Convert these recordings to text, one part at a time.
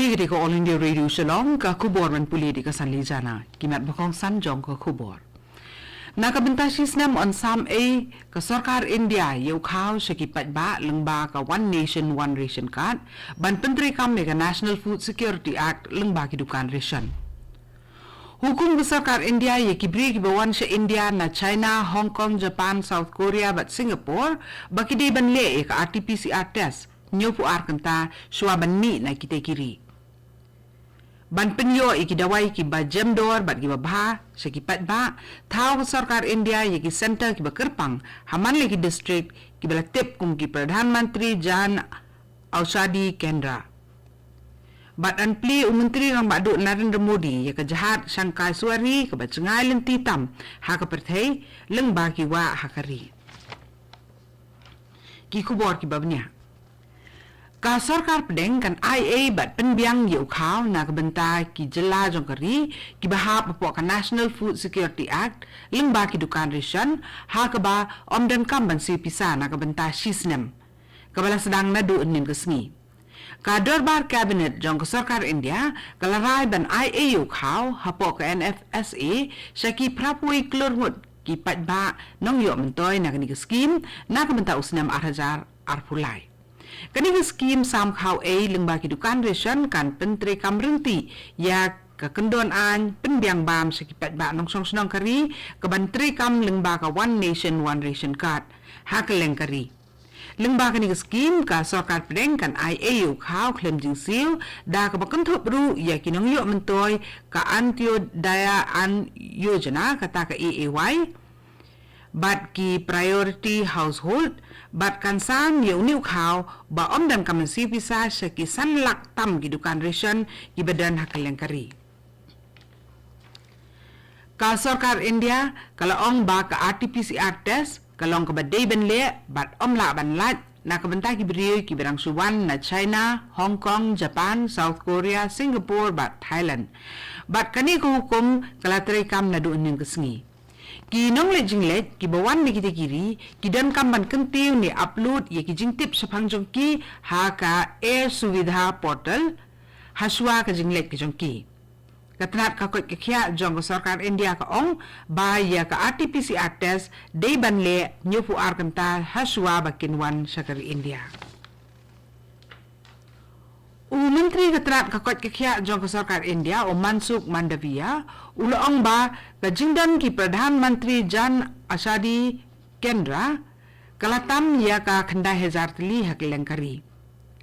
Kini ketika All India Radio Shillong ka kubor man puli di kasan lijana kimat bakong sanjong ka kubor. Nakabenta nam on sam a ka sarkar India yau khao shakipat ba lengba ka One Nation One Ration Card ban pentri kam mega National Food Security Act lengba ki dukan ration. Hukum besarkar India ye kibri ki bawan sa India na China, Hong Kong, Japan, South Korea bat Singapore baki di ban le ka RT-PCR test nyopu arkanta swaban ni na kita kiri. Ban penyo ikidawai ki ba jemdor bat ki ba sekipat ba tau sarkar India ye ki center ki ba kerpang haman le ki district ki bala tip kum ki Pradhan Mantri Jan Aushadhi Kendra. Bat anpli Menteri Rang Badu Narendra Modi ye ka jahat Sangkai Suari ka ba cengai lenti tam ha ka perthai leng ba ki wa hakari. Ki kubor ki babnya. Ka sarkar pedeng kan IA bat penbiang yau khao na kabenta ki jela jongkari ki bahap pupok ka National Food Security Act lengba ki dukan ration ha ka ba omdan kam ban si pisa na kabenta shisnem kabala sedang nadu nin kesngi ka dorbar cabinet jong ka sarkar India kalarai ban IA yau khao hapok ka NFSA syaki prapui klurhut ki patba nong yo mentoy na kani skim na kabenta usnam arhajar arpulai. Kani skim sam khau a lengba ki dukan ration kan pentri kamrenti ya ka kendon an penbiang bam sekipat ba nong song senong kari ka bantri kam lengba ka One Nation One Ration Card ha ka leng kari lengba kani skim ka sarkar pedeng kan IA yu khau klem jing sil da ka bakan thop ru ya ki nong yo mentoy ka antyodaya an yojana kata ka AAY bat ki priority household bat kan sam yau niu khao ba om dan kamansi pisa syaki san lak tam ki dukan ration ki badan hakaleng kari. Ka sarkar India kalau ong ba ka RT-PCR test kalau ong ka badai ben le bat om la ban lat na ka benta ki beriyo ki berang suwan na China, Hong Kong, Japan, South Korea, Singapore bat Thailand. Bat kani ko hukum kala tray kam na doon ning kesngi. Ki nong le jinglet ki bawan ni kita kiri ki dan kamban kentiu ni upload ye ki jingtip sapang jongki ha ka air suvidha portal haswa ka jinglet ki jongki katnat ka ko ki khia jong sarkar India ka ong ba ya ka RT-PCR test dei ban le nyopu arkanta haswa bakinwan sakar India. Menteri Ketrat kakot kekhia jong ke sarkar India o Mansukh Mandavia uloong ba ka jingdan ki Pradhan Mantri Jan Aushadhi Kendra kalatam ya ka khandai hezar tili hakeleng kari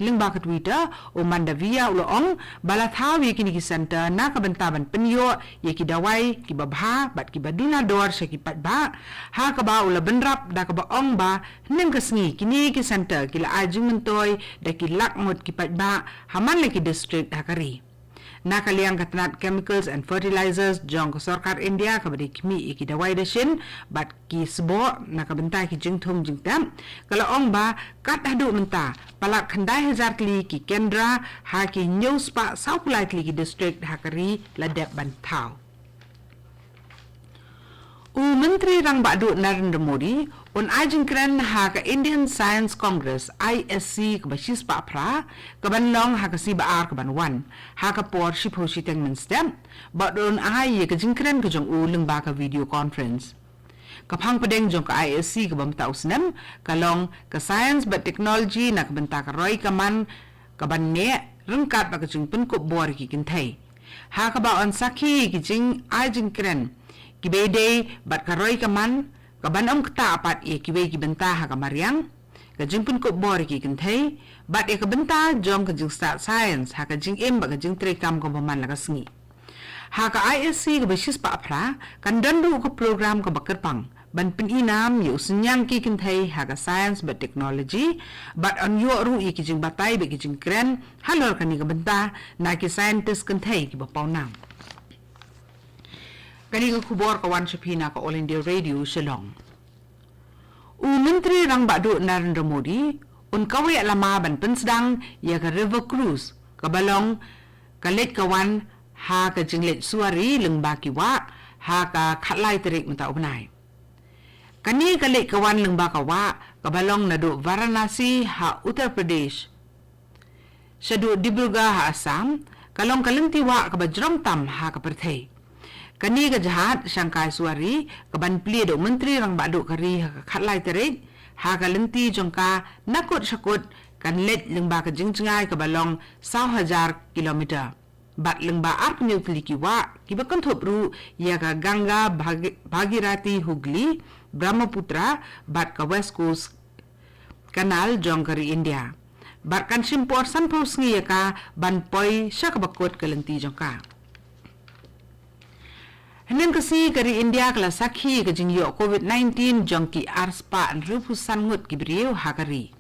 lengba ka Twitter o Mandavia uloong balathawi kini ki center na ka bentaban penyo ye ki dawai ki babha bat ki baduna dor syaki patba ha ka ba ula benrap da ka ba ong ba neng kesngi kini ki center ki la ajing mentoy da ki lakmut ki patba haman le ki district hakari na kaliang katnat chemicals and fertilizers jong ka sarkar India ka badi kimi ki dawai dashin bat ki sbo na ka benta ki jingthum jingtam kala ong ba kat hadu menta palak khandai hazar kli ki kendra ha ki news pa saupulai kli ki district hakari ladap bantau. Menteri Rang Badu Narendra Modi un ajingkran ha ka Indian Science Congress ISC ka basis pa pra ka banlong ha ka si baar ka banwan ha ka por shipho shiteng menstem badun ai ka jingkran ka jong uleng ba ka video conference kapang pedeng jong ka ISC ka bamta usnem kalong ka science but technology na ka banta ka roy ka man ka banne rengkat ba ka jing penkop bor ki kintai ha ka ba on sakhi ki jing ajingkran kibede bat karoy kaman kabanom kta apat e kibe kibenta ha kamariang ka jingpun ko bor ki kinthai bat e kabenta jong ka jing start science ha ka jing em ba ka jing tre kam ko paman la kasngi ha ka ISC ka basis pa apra kan dandu ko program ka bakerpang ban pininam yu senyang ki kinthai ha ka science but technology bat on yo ru ki jing batai be ki jing kren halor kani ka benta na ki scientist kinthai ki bapawnam. Kani ka kubor ka wan shapina ka All India Radio Shillong. Menteri Rang Badu Narendra Modi un kawi lama ban pensdang ya ka river cruise ka balong kalet kawan ha ka jinglet suari lengba kiwa ha ka khatlai terik mata ubnai. Kani kalet kawan lengba kawa ka balong nadu Varanasi ha Uttar Pradesh Syadu Dibruga ha Assam, kalong kalenti wa ka bajrom tam ha ka perthei. Kani ka jahat Sangkai Suari, kaban pli do menteri rang badu kari ha ka khatlai terik, ha ka lenti jongka nakut syakut kan let lengba ka jingjengai ka balong 1,000 kilometer. Bat lengba arp new teliki wa, kiba kan thopru ya ka Ganga Bhagirati Hugli, Brahmaputra, bat ka West Coast Kanal jong kari India. Bat kan simpor san paus ngi ya ka ban poi sya ka bakot ka lenti jongka. Henin kasi kari India kala sakhi ka jingyo COVID-19 jongki arspa an rupusan ngut kibriyo hakari.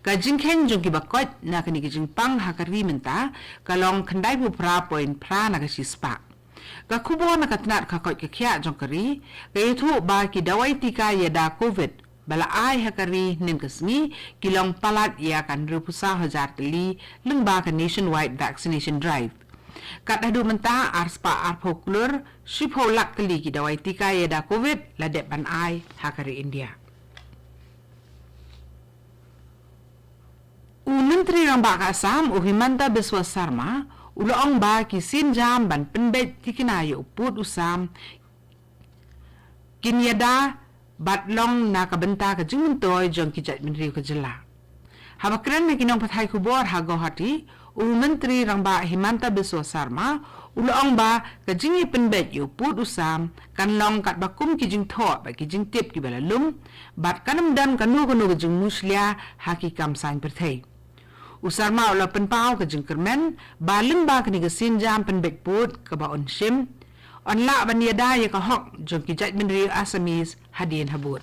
Ka jingkhen jongki bakot na kani ka jingpang hakari menta kalong kandai pu pra point pra na ka sispa. Ka kubo na katnat kakot ka kya jongkari ka itu ba ki dawai tika yada COVID bala ai hakari nin kasmi kilong palat ya kan rupusa hajar teli lengba ka nationwide vaccination drive. Kat hadu menta arspa arpoklur shipho lak kali ki dawai tika yada COVID ladep ban ai hakari India. Menteri rang baka Assam Himanta Biswa Sarma uloong ba ki sinjam ban penbet tikinayo uput usam kinyada batlong na kabenta ka jingmentoy jong ki jat menteri ka jela. Habakran na kinong patay kubor hagohati Menteri rang ba Himanta Biswa Sarma uloong ba ka jingi penbet yo uput usam kanlong kat bakum ki jing tho ba ki jing tip ki balalum bat kanamdam kanu ka jing muslia haki kam sain perthei. Usarma ula penpau ke jengkermen, baling ba kini ke sinjam penbek put ke ba on sim, on la ban yada ya ke hok jong ki jat menri Assamese hadien habut.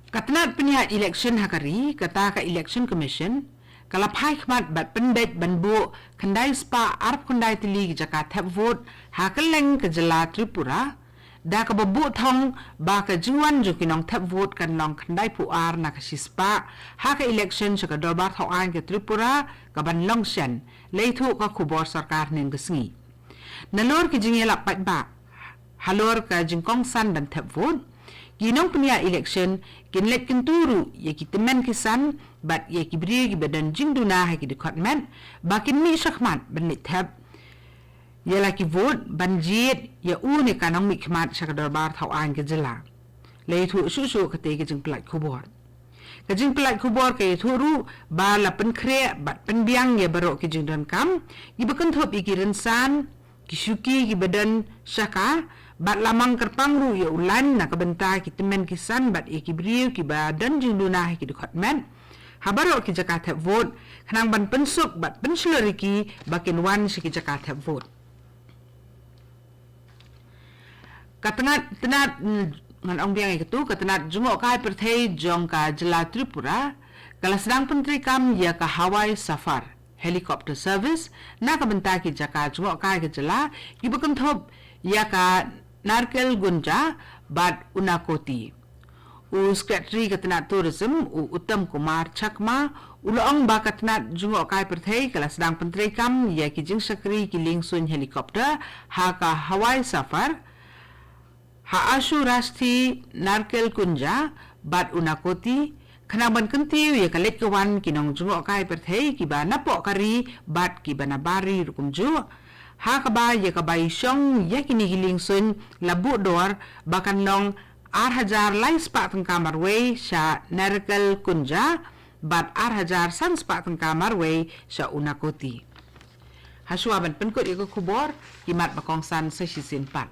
Katnat penihat election hakari, kata ka election commission, kalapai khmat bat penbek banbu kendai spa arp kendai tili jaka tap vote hakeleng ke jela Tripura, da ka babu thong ba ka jingwan jo kinong tap vote kan long khandai puar na ka sispa ha ka election sa ka dorbar thawan ke Tripura ka ban long shen leithu ka khubor sarkar nen gsngi nalor ki jingela pat ba halor ka jingkong san dan tap vote ginong punya election kinlet kinturu ye ki temen kisan bat ye ki bri ki badan jingduna ha ki department bakin mi shakman ban tap Yala ki vote banjit ya uni kanong mikmat sa kadorbar thawan ke jela. Leitu susu kate ke jing plat kubor. Ke jing plat kubor ke thuru ba la pen kre bat pen biang ya baro ke jing don kam gi bakan thop iki rensan ki syuki ki badan syaka bat lamang kerpang ru ya ulan na kabenta ki temen kisan bat iki briu ki badan jing dunah ki department. Habaro ki jakat vote kanang ban pensuk bat pensluriki bakin wan si ki jakat vote. Katangat tenat ngan ong biang itu katanat jungok kai perthei jong ka jela Tripura kala sedang penteri kam ya ka Hawaii Safar helicopter service na ka benta ki jaka jungok kai ke jela ibakan thop ya ka Narkel Gunja bad Unakoti secretary katanat tourism Uttam Kumar Chakma uloong ba katanat jungok kai perthei kala sedang penteri kam ya ki jing sakri ki lingsun helicopter ha ka Hawaii Safar Haashu Rasti Narkel Kunja bat Unakoti kanaban kentiu ya kalet kawan kinong jungok kai perthei kiba napok kari bat kiba nabari rukumju ha kaba ya kabai syong ya kini hiling sun labu dor bakan long 8,000 lai spak teng kamar wei sya Narkel Kunja bat 8,000 san spak teng kamar wei sya Unakoti hasuaban penkut ya kubor kimat bakong san sesisin pat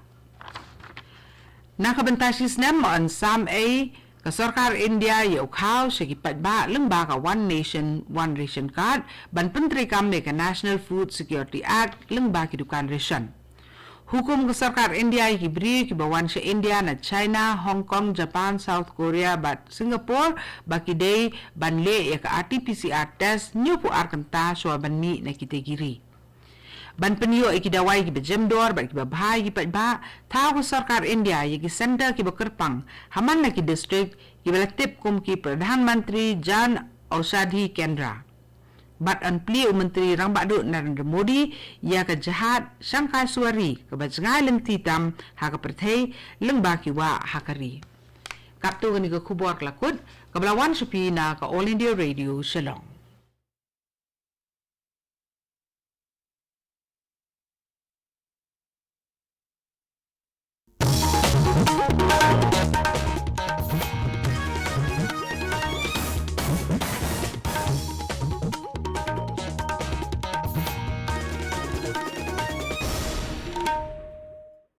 Nakabentasis nem on Sam A ka sarkar India ya ukhaw sa gipat ba lengba ka One Nation One Ration Card ban pentri kam ka National Food Security Act lengba ki dukan ration. Hukum ka sarkar India ki bri ki bawan sa India na China, Hong Kong, Japan, South Korea bat Singapore baki day ban le ya ka RT-PCR test new pu arkanta so ban ni na kitegiri. Ban penyo ikidawai ki bejemdor ba ki babhai ki patba tha ko sarkar India ye ki center ki bakerpang haman na ki district ki balatip kum ki pradhan mantri Jan Aushadhi Kendra bat an pli menteri rang badu Narendra Modi ya ka jahat Sangkai Suari ka bajngai lem titam ha ka perthei leng ba ki wa hakari Kap tu ni ke kubur kelakut, kebelawan sepi na ke All India Radio Shillong.